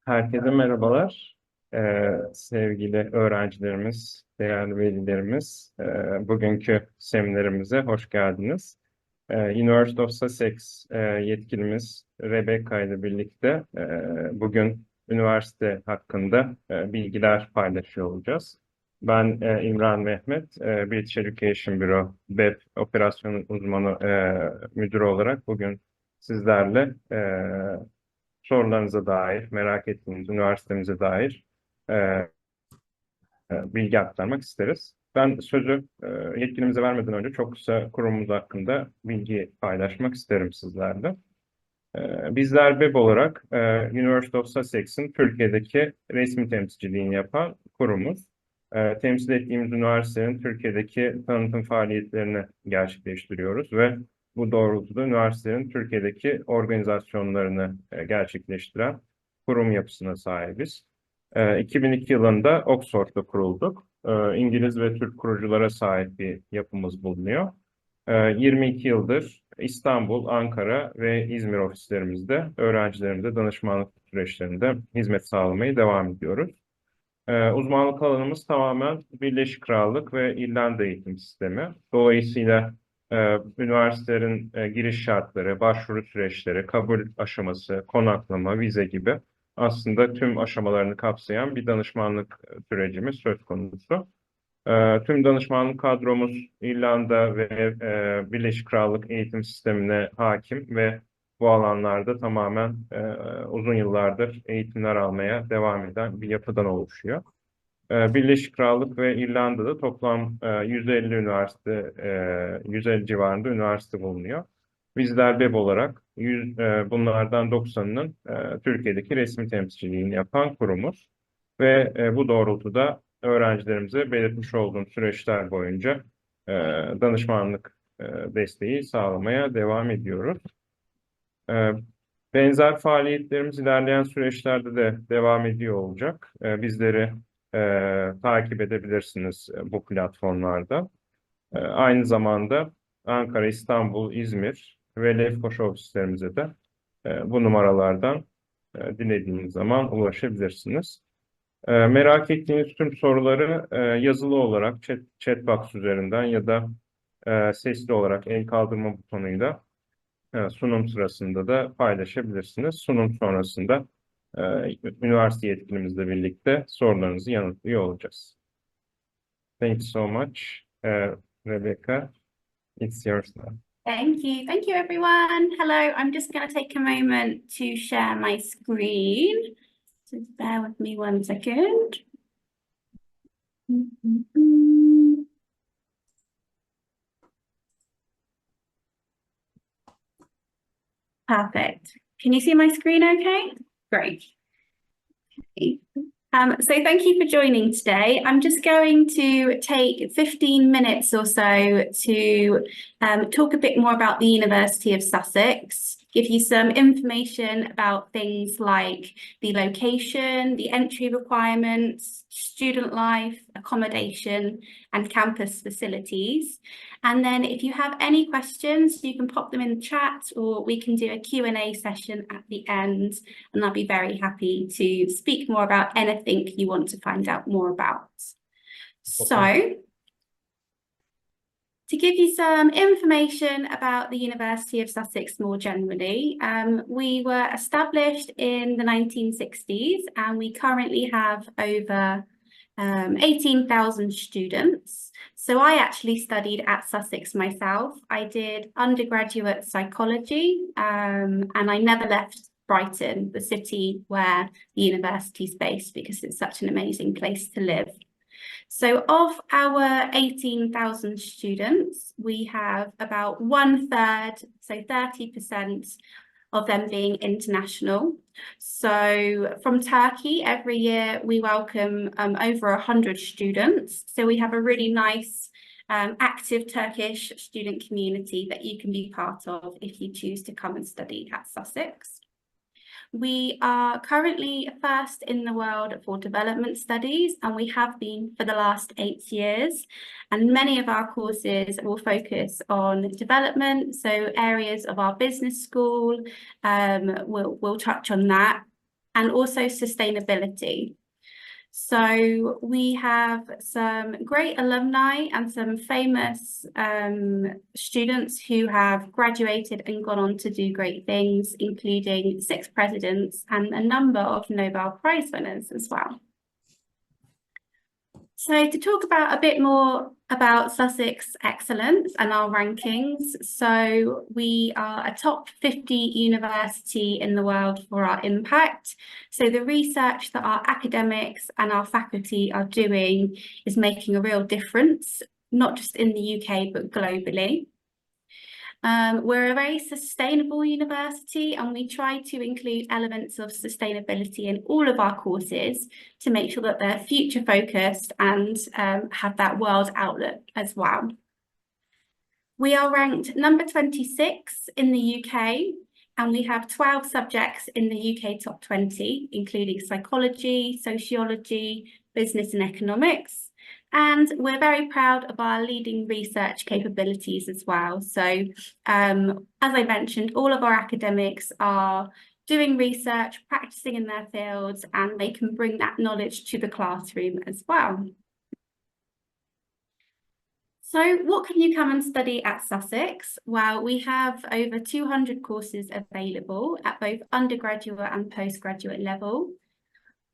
Herkese merhabalar. Sevgili öğrencilerimiz, değerli velilerimiz, bugünkü seminerimize hoş geldiniz. University of Sussex yetkilimiz Rebecca ile birlikte bugün üniversite hakkında bilgiler paylaşıyor olacağız. Ben İmran Mehmet, British Education Bureau BEB Operasyon Uzmanı müdürü olarak bugün sizlerle sorularınıza dair, merak ettiğiniz üniversitemize dair e, bilgi aktarmak isteriz. Ben sözü yetkilimize vermeden önce çok kısa kurumumuz hakkında bilgi paylaşmak isterim sizlerle. Bizler BEB olarak University of Sussex'in Türkiye'deki resmi temsilciliğini yapan kurumuz. Temsil ettiğimiz üniversitenin Türkiye'deki tanıtım faaliyetlerini gerçekleştiriyoruz ve bu doğrultuda üniversitenin Türkiye'deki organizasyonlarını gerçekleştiren kurum yapısına sahibiz. 2002 yılında Oxford'da kurulduk. İngiliz ve Türk kuruculara sahip bir yapımız bulunuyor. 22 yıldır İstanbul, Ankara ve İzmir ofislerimizde öğrencilerimize danışmanlık süreçlerinde hizmet sağlamaya devam ediyoruz. Uzmanlık alanımız tamamen Birleşik Krallık ve İrlanda eğitim sistemi. Dolayısıyla üniversitelerin giriş şartları, başvuru süreçleri, kabul aşaması, konaklama, vize gibi aslında tüm aşamalarını kapsayan bir danışmanlık sürecimiz söz konusu. Tüm danışmanlık kadromuz İrlanda ve Birleşik Krallık eğitim sistemine hakim ve bu alanlarda tamamen uzun yıllardır eğitimler almaya devam eden bir yapıdan oluşuyor. Birleşik Krallık ve İrlanda'da toplam 150 üniversite, 150 civarında üniversite bulunuyor. Bizler BEB olarak bunlardan 90'ının Türkiye'deki resmi temsilciliğini yapan kurumuz. Ve bu doğrultuda öğrencilerimize belirtmiş olduğum süreçler boyunca danışmanlık desteği sağlamaya devam ediyoruz. E, Benzer faaliyetlerimiz ilerleyen süreçlerde de devam ediyor olacak. Bizleri takip edebilirsiniz bu platformlarda. Aynı zamanda Ankara, İstanbul, İzmir ve Lefkoşa ofislerimize de bu numaralardan dilediğiniz zaman ulaşabilirsiniz. Merak ettiğiniz tüm soruları yazılı olarak chat box üzerinden ya da sesli olarak el kaldırma butonuyla sunum sırasında da paylaşabilirsiniz. Sunum sonrasında e, üniversite yetkilimizle birlikte sorularınızı yanıtlıyor olacağız. Thank you so much, Rebecca. It's yours now. Thank you. Thank you, everyone. Hello. I'm just going to take a moment to share my screen. So bear with me one second. Perfect. Can you see my screen okay? Great. So thank you for joining today. I'm just going to take 15 minutes or so to talk a bit more about the University of Sussex, give you some information about things like the location, the entry requirements, student life, accommodation, and campus facilities. And then if you have any questions, you can pop them in the chat, or we can do a Q&A session at the end, and I'll be very happy to speak more about anything you want to find out more about. So, to give you some information about the University of Sussex more generally, we were established in the 1960s, and we currently have over 18,000 students. So I actually studied at Sussex myself. I did undergraduate psychology, and I never left Brighton, the city where the university is based, because it's such an amazing place to live. So of our 18,000 students, we have about 1/3, so 30% of them being international. So from Turkey, every year we welcome over 100 students. So we have a really nice active Turkish student community that you can be part of if you choose to come and study at Sussex. We are currently first in the world for development studies, and we have been for the last 8 years. And many of our courses will focus on development, so areas of our business school, we'll touch on that. and also sustainability. So we have some great alumni and some famous students who have graduated and gone on to do great things, including 6 presidents and a number of Nobel Prize winners as well. So to talk about a bit more about Sussex excellence and our rankings, so we are a top 50 university in the world for our impact. So the research that our academics and our faculty are doing is making a real difference, not just in the UK, but globally. We're a very sustainable university, and we try to include elements of sustainability in all of our courses to make sure that they're future focused and have that world outlook as well. We are ranked number 26 in the UK, and we have 12 subjects in the UK top 20, including psychology, sociology, business and economics. And we're very proud of our leading research capabilities as well. So as I mentioned, all of our academics are doing research, practicing in their fields, and they can bring that knowledge to the classroom as well. So what can you come and study at Sussex? Well, we have over 200 courses available at both undergraduate and postgraduate level.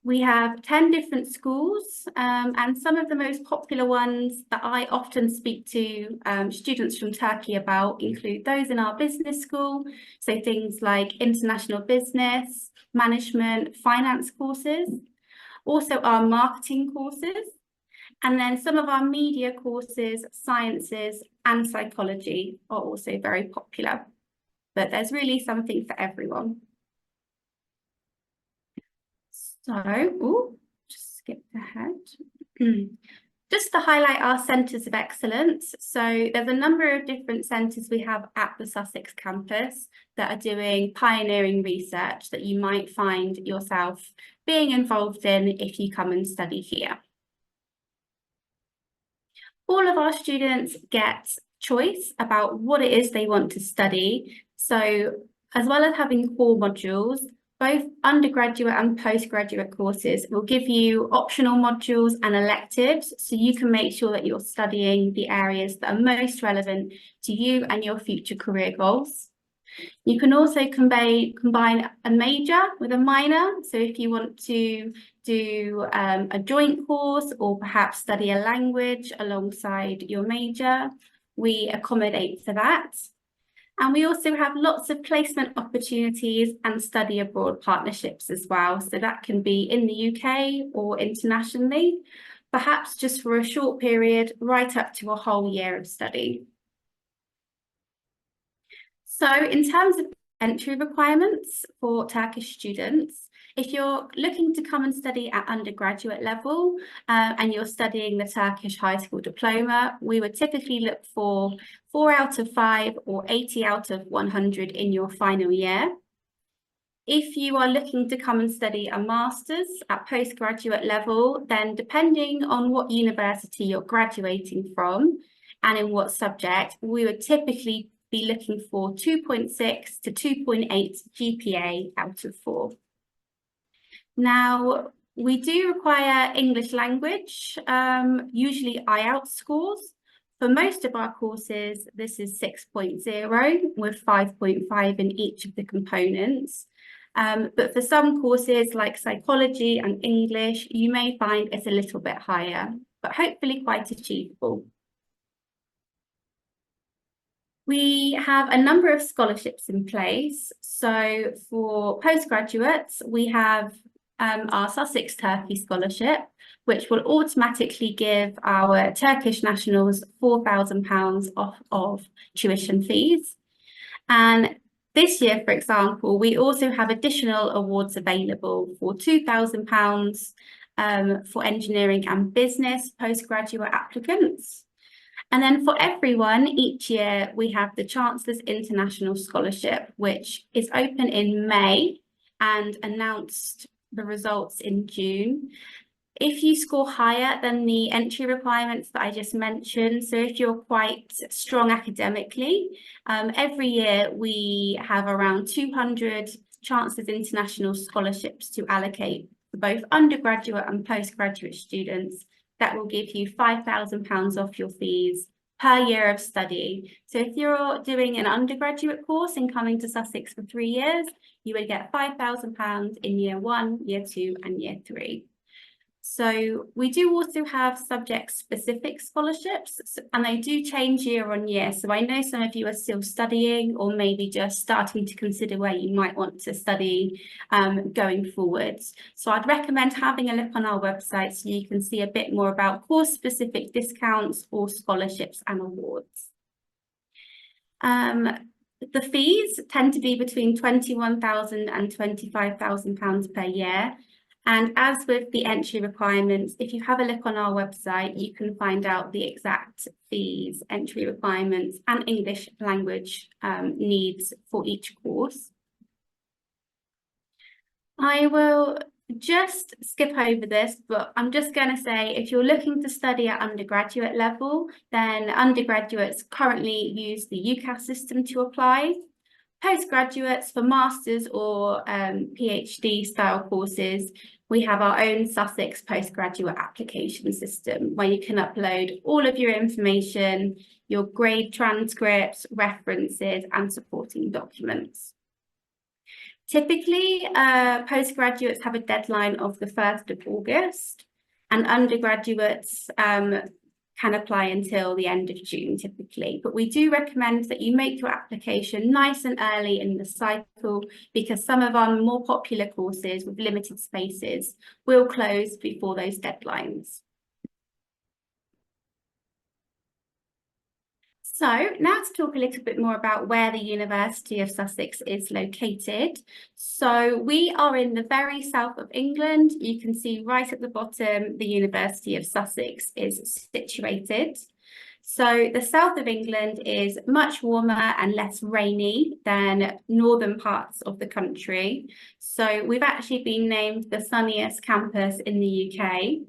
We have 10 different schools, and some of the most popular ones that I often speak to students from Turkey about include those in our business school, so things like international business, management, finance courses, also our marketing courses, and then some of our media courses, sciences and psychology are also very popular, but there's really something for everyone. So, just skip ahead. Just to highlight our centres of excellence. So there's a number of different centres we have at the Sussex campus that are doing pioneering research that you might find yourself being involved in if you come and study here. All of our students get choice about what it is they want to study. So as well as having core modules, both undergraduate and postgraduate courses will give you optional modules and electives, so you can make sure that you're studying the areas that are most relevant to you and your future career goals. You can also combine a major with a minor, so if you want to do a joint course or perhaps study a language alongside your major, we accommodate for that. And we also have lots of placement opportunities and study abroad partnerships as well. So that can be in the UK or internationally, perhaps just for a short period, right up to a whole year of study. So in terms of entry requirements for Turkish students, if you're looking to come and study at undergraduate level and you're studying the Turkish high school diploma, we would typically look for 4 out of 5 or 80 out of 100 in your final year. If you are looking to come and study a master's at postgraduate level, then depending on what university you're graduating from and in what subject, we would typically be looking for 2.6 to 2.8 GPA out of 4. Now, we do require English language, usually IELTS scores. For most of our courses, this is 6.0 with 5.5 in each of the components. But for some courses like psychology and English, you may find it's a little bit higher, but hopefully quite achievable. We have a number of scholarships in place. So for postgraduates, we have our Sussex Turkey Scholarship, which will automatically give our Turkish nationals £4,000 off of tuition fees. And this year, for example, we also have additional awards available for £2,000 for engineering and business postgraduate applicants. And then for everyone, each year we have the Chancellor's International Scholarship, which is open in May and announced the results in June. If you score higher than the entry requirements that I just mentioned, so if you're quite strong academically, every year we have around 200 Chancellor's International Scholarships to allocate for both undergraduate and postgraduate students that will give you £5,000 off your fees per year of study. So if you're doing an undergraduate course and coming to Sussex for 3 years, you would get £5,000 in year 1, year 2 and year 3. So we do also have subject-specific scholarships, and they do change year on year. So I know some of you are still studying or maybe just starting to consider where you might want to study going forwards. So I'd recommend having a look on our website so you can see a bit more about course-specific discounts or scholarships and awards. The fees tend to be between £21,000 and £25,000 per year. And as with the entry requirements, if you have a look on our website, you can find out the exact fees, entry requirements, and English language needs for each course. I will just skip over this, but I'm just going to say if you're looking to study at undergraduate level, then undergraduates currently use the UCAS system to apply. Postgraduates for masters or PhD style courses, we have our own Sussex postgraduate application system where you can upload all of your information, your grade transcripts, references and supporting documents. Typically, postgraduates have a deadline of the 1st of August and undergraduates can apply until the end of June typically, but we do recommend that you make your application nice and early in the cycle because some of our more popular courses with limited spaces will close before those deadlines. So now to talk a little bit more about where the University of Sussex is located. So we are in the very south of England. You can see right at the bottom, the University of Sussex is situated. So the south of England is much warmer and less rainy than northern parts of the country. So we've actually been named the sunniest campus in the UK.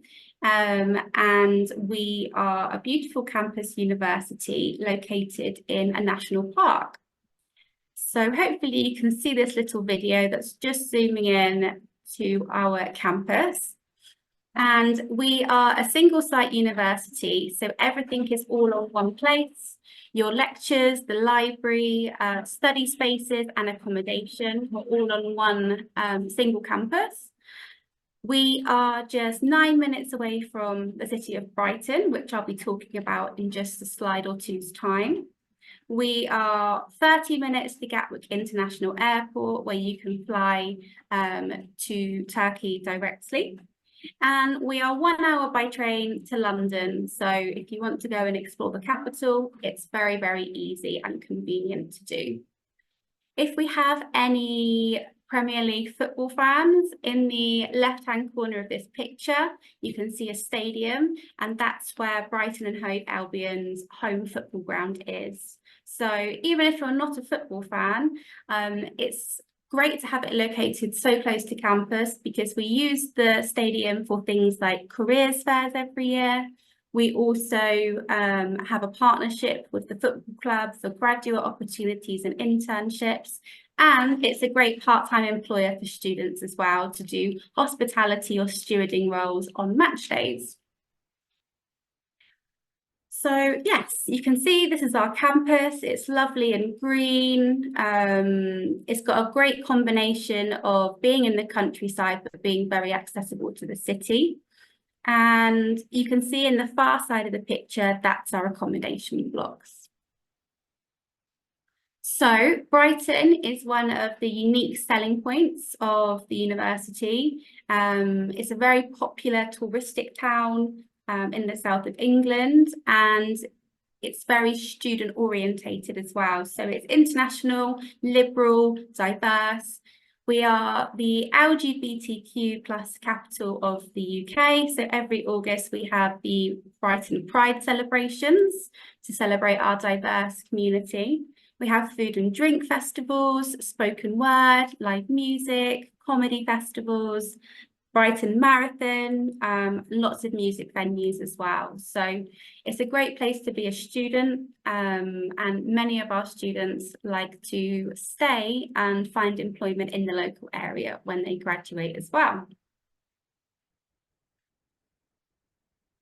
And we are a beautiful campus university located in a national park. So hopefully you can see this little video that's just zooming in to our campus. And we are a single site university, so everything is all on one place. Your lectures, the library, study spaces and accommodation are all on one single campus. We are just 9 minutes away from the city of Brighton, which I'll be talking about in just a slide or two's time. We are 30 minutes to Gatwick International Airport, where you can fly to Turkey directly. And we are 1 hour by train to London. So if you want to go and explore the capital, it's very, very easy and convenient to do. If we have any Premier League football fans, in the left-hand corner of this picture, you can see a stadium, and that's where Brighton and Hove Albion's home football ground is. So even if you're not a football fan, it's great to have it located so close to campus because we use the stadium for things like careers fairs every year. We also have a partnership with the football club for graduate opportunities and internships. And it's a great part-time employer for students as well to do hospitality or stewarding roles on match days. So yes, you can see this is our campus. It's lovely and green. It's got a great combination of being in the countryside, but being very accessible to the city. And you can see in the far side of the picture, that's our accommodation blocks. So Brighton is one of the unique selling points of the university. It's a very popular touristic town in the south of England, and it's very student orientated as well. So it's international, liberal, diverse. We are the LGBTQ+ capital of the UK. So every August we have the Brighton Pride celebrations to celebrate our diverse community. We have food and drink festivals, spoken word, live music, comedy festivals, Brighton Marathon, lots of music venues as well. So it's a great place to be a student, and many of our students like to stay and find employment in the local area when they graduate as well.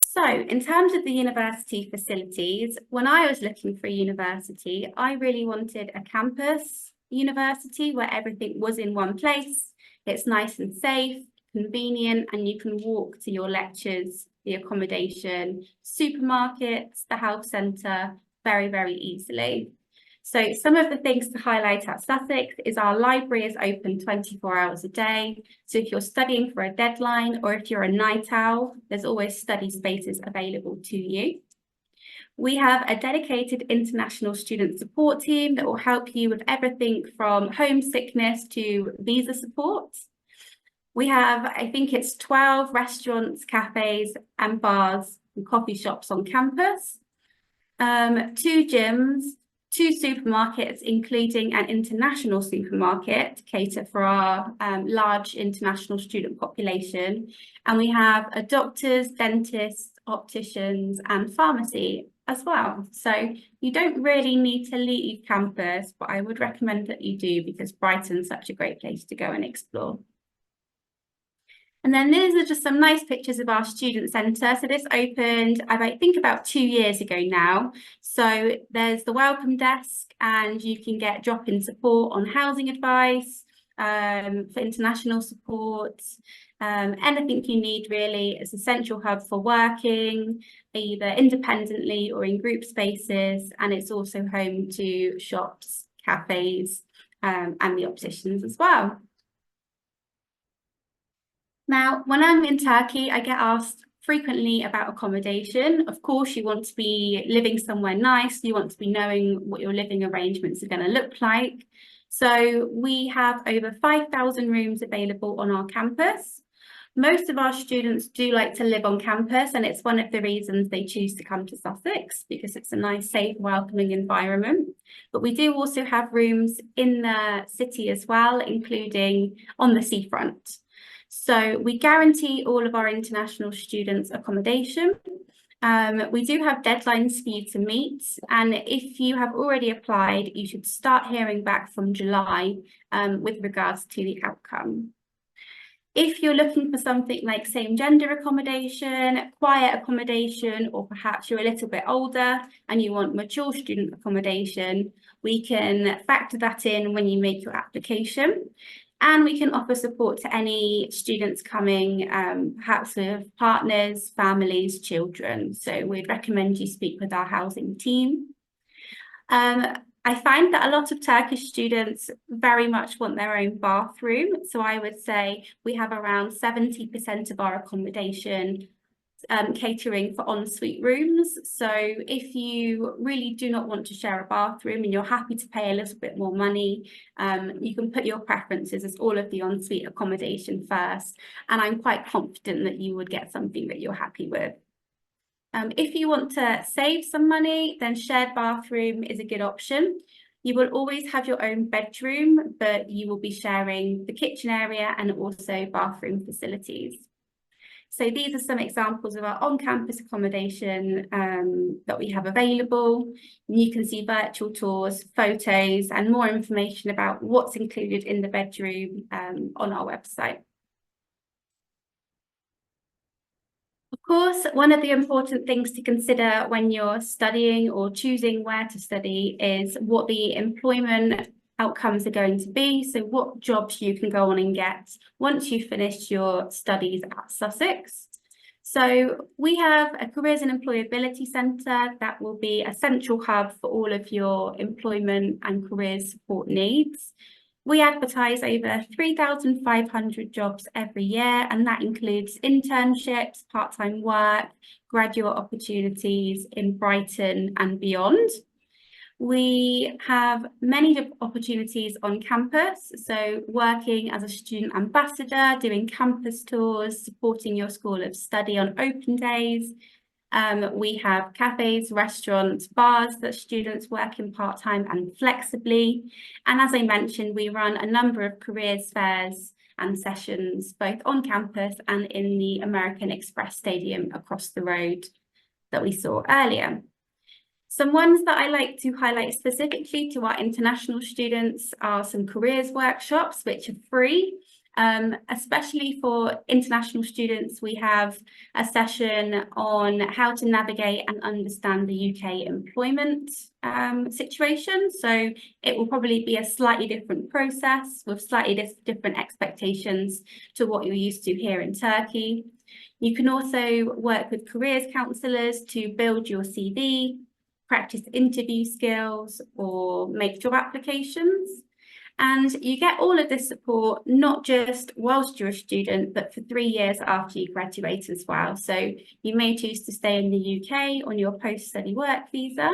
So in terms of the university facilities, when I was looking for a university, I really wanted a campus university where everything was in one place. It's nice and safe, convenient, and you can walk to your lectures, the accommodation, supermarkets, the health centre very, very easily. So some of the things to highlight at Sussex is our library is open 24 hours a day. So if you're studying for a deadline or if you're a night owl, there's always study spaces available to you. We have a dedicated international student support team that will help you with everything from homesickness to visa support. We have, I think it's 12 restaurants, cafes and bars and coffee shops on campus, 2 gyms, 2 supermarkets, including an international supermarket to cater for our large international student population. And we have a doctors, dentists, opticians and pharmacy as well. So you don't really need to leave campus, but I would recommend that you do because Brighton's such a great place to go and explore. And then these are just some nice pictures of our student centre. So this opened, I think, about 2 years ago now. So there's the welcome desk and you can get drop-in support on housing advice, for international support, anything you need really. It's a central hub for working, either independently or in group spaces. And it's also home to shops, cafes, and the opticians as well. Now, when I'm in Turkey, I get asked frequently about accommodation. Of course, you want to be living somewhere nice. You want to be knowing what your living arrangements are going to look like. So we have over 5,000 rooms available on our campus. Most of our students do like to live on campus, and it's one of the reasons they choose to come to Sussex, because it's a nice, safe, welcoming environment. But we do also have rooms in the city as well, including on the seafront. So we guarantee all of our international students accommodation. We do have deadlines for you to meet, and if you have already applied, you should start hearing back from July with regards to the outcome. If you're looking for something like same gender accommodation, quiet accommodation, or perhaps you're a little bit older and you want mature student accommodation, we can factor that in when you make your application. And we can offer support to any students coming, perhaps with partners, families, children. So we'd recommend you speak with our housing team. I find that a lot of Turkish students very much want their own bathroom. So I would say we have around 70% of our accommodation catering for ensuite rooms. So if you really do not want to share a bathroom and you're happy to pay a little bit more money, you can put your preferences as all of the ensuite accommodation first. And I'm quite confident that you would get something that you're happy with. If you want to save some money, then shared bathroom is a good option. You will always have your own bedroom, but you will be sharing the kitchen area and also bathroom facilities. So these are some examples of our on-campus accommodation that we have available. You can see virtual tours, photos, and more information about what's included in the bedroom on our website. Of course, one of the important things to consider when you're studying or choosing where to study is what the employment outcomes are going to be. So what jobs you can go on and get once you've finished your studies at Sussex. So we have a Careers and Employability Centre that will be a central hub for all of your employment and careers support needs. We advertise over 3,500 jobs every year, and that includes internships, part-time work, graduate opportunities in Brighton and beyond. We have many opportunities on campus, so working as a student ambassador, doing campus tours, supporting your school of study on open days. We have cafes, restaurants, bars that students work in part-time and flexibly. And as I mentioned, we run a number of careers fairs and sessions both on campus and in the American Express Stadium across the road that we saw earlier. Some ones that I like to highlight specifically to our international students are some careers workshops, which are free. Especially for international students, we have a session on how to navigate and understand the UK employment situation. So it will probably be a slightly different process with slightly different expectations to what you're used to here in Turkey. You can also work with careers counsellors to build your CV, practice interview skills, or make job applications. And you get all of this support, not just whilst you're a student, but for 3 years after you graduate as well. So you may choose to stay in the UK on your post-study work visa,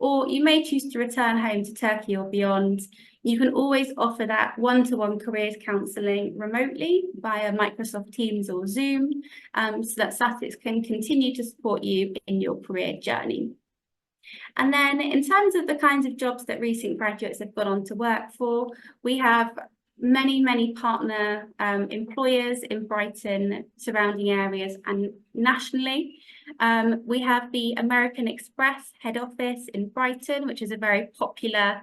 or you may choose to return home to Turkey or beyond. You can always offer that one-to-one careers counselling remotely via Microsoft Teams or Zoom, so that Sussex can continue to support you in your career journey. And then in terms of the kinds of jobs that recent graduates have gone on to work for, we have many partner employers in Brighton, surrounding areas and nationally. We have the American Express head office in Brighton, which is a very popular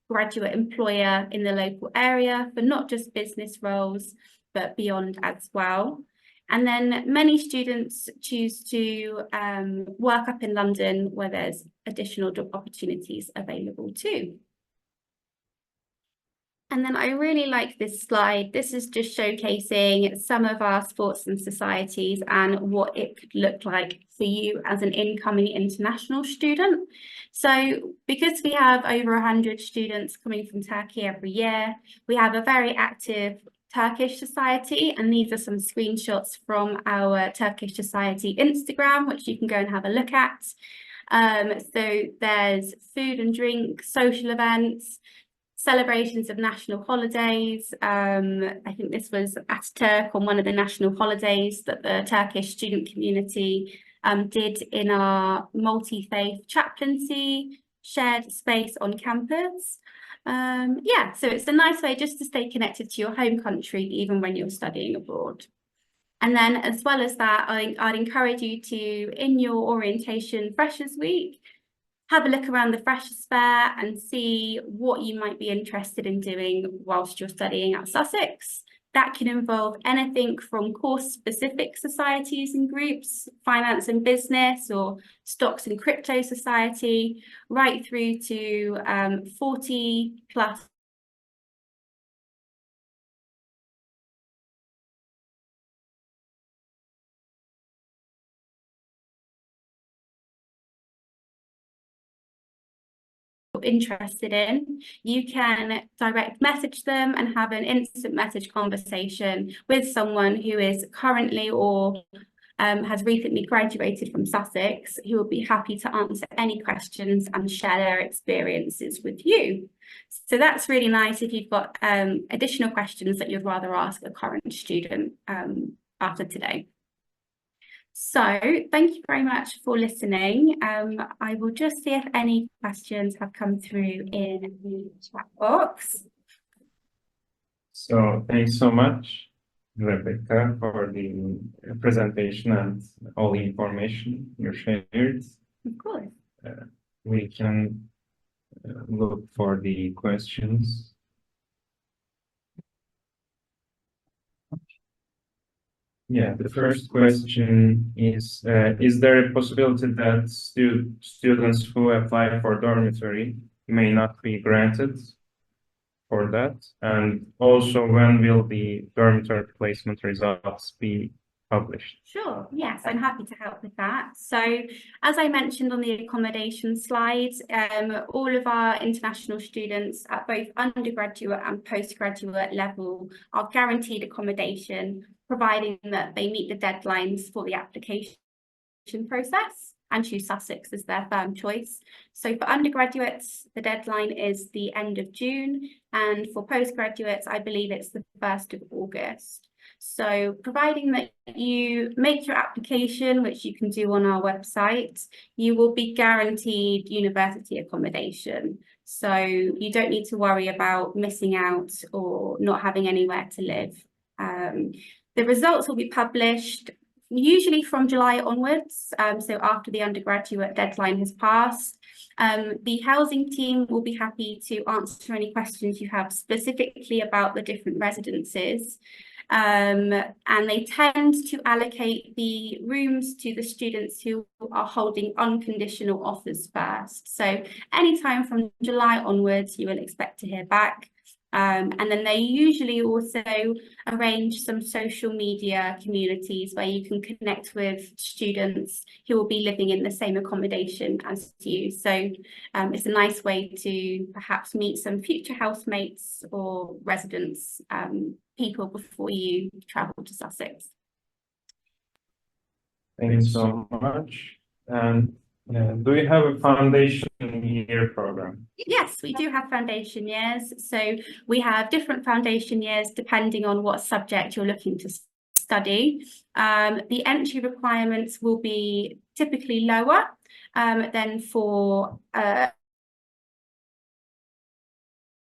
graduate employer in the local area for not just business roles, but beyond as well. And then many students choose to work up in London, where there's additional job opportunities available too. And then I really like this slide. This is just showcasing some of our sports and societies and what it could look like for you as an incoming international student. So because we have over 100 students coming from Turkey every year, we have a very active Turkish Society, and these are some screenshots from our Turkish Society Instagram, which you can go and have a look at. So there's food and drink, social events, celebrations of national holidays. I think this was Ataturk on one of the national holidays that the Turkish student community did in our multi-faith chaplaincy shared space on campus. Yeah, so it's a nice way just to stay connected to your home country, even when you're studying abroad. And then as well as that, I'd encourage you to, in your orientation Freshers Week, have a look around the Freshers Fair and see what you might be interested in doing whilst you're studying at Sussex. That can involve anything from course-specific societies and groups, finance and business, or stocks and crypto society, right through to 40 plus interested in. You can direct message them and have an instant message conversation with someone who is currently or has recently graduated from Sussex, who will be happy to answer any questions and share their experiences with you. So that's really nice if you've got additional questions that you'd rather ask a current student after today. So thank you very much for listening. I will just see if any questions have come through in the chat box. So thanks so much, Rebecca, for the presentation and all the information you shared. Of course. We can look for the questions. Yeah, the first question is there a possibility that students who apply for dormitory may not be granted for that? And also, when will the dormitory placement results be published? Sure, yes, I'm happy to help with that. So as I mentioned on the accommodation slide, all of our international students at both undergraduate and postgraduate level are guaranteed accommodation, providing that they meet the deadlines for the application process and choose Sussex as their firm choice. So for undergraduates, the deadline is the end of June, and for postgraduates, I believe it's the 1st of August. So providing that you make your application, which you can do on our website, you will be guaranteed university accommodation. So you don't need to worry about missing out or not having anywhere to live. The results will be published usually from July onwards, so after the undergraduate deadline has passed. The housing team will be happy to answer any questions you have specifically about the different residences. And they tend to allocate the rooms to the students who are holding unconditional offers first. So anytime from July onwards, you will expect to hear back. And then they usually also arrange some social media communities where you can connect with students who will be living in the same accommodation as you. So it's a nice way to perhaps meet some future housemates or residents, people before you travel to Sussex. Thank you so much. And do you have a foundation year program? Yes, we do have foundation years. So we have different foundation years depending on what subject you're looking to study. The entry requirements will be typically lower than for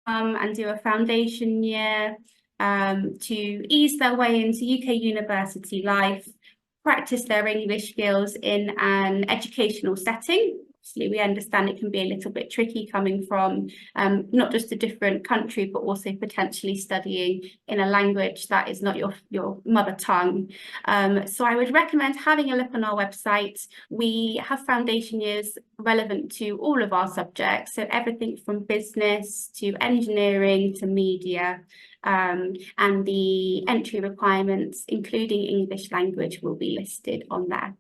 and do a foundation year to ease their way into UK university life, practice their English skills in an educational setting. Obviously, we understand it can be a little bit tricky coming from not just a different country, but also potentially studying in a language that is not your mother tongue. So I would recommend having a look on our website. We have foundation years relevant to all of our subjects, so everything from business to engineering to media. And the entry requirements, including English language, will be listed on there.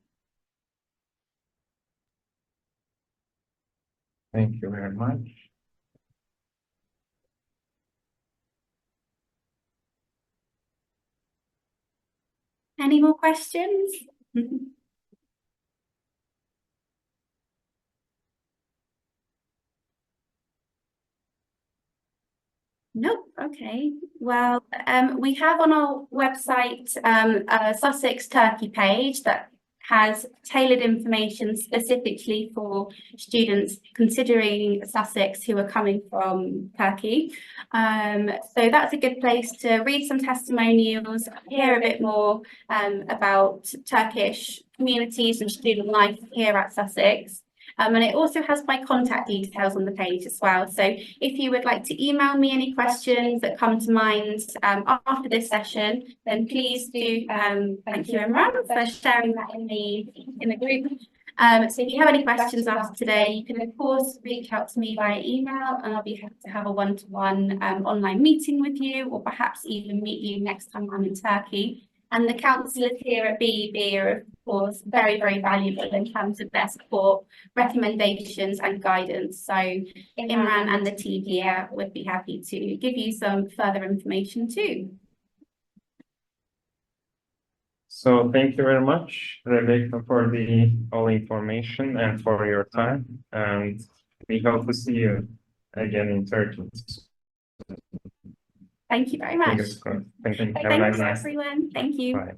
Thank you very much. Any more questions? Nope. Okay. Well, we have on our website a Sussex Turkey page that has tailored information specifically for students considering Sussex who are coming from Turkey. So that's a good place to read some testimonials, hear a bit more about Turkish communities and student life here at Sussex. And it also has my contact details on the page as well. So if you would like to email me any questions that come to mind after this session, then please do. Thank you, Imran, for sharing that in the group. So if you have any questions after today, you can of course reach out to me via email, and I'll be happy to have a one-to-one online meeting with you, or perhaps even meet you next time I'm in Turkey. And the counsellors here at BEB are, of course, very, very valuable in terms of their support, recommendations and guidance. So Imran and the team here would be happy to give you some further information too. So thank you very much, Rebecca, for the all information and for your time. And we hope to see you again in Turkey. Thank you very much. Thank you. Have a nice night. Everyone. Thank you. Bye.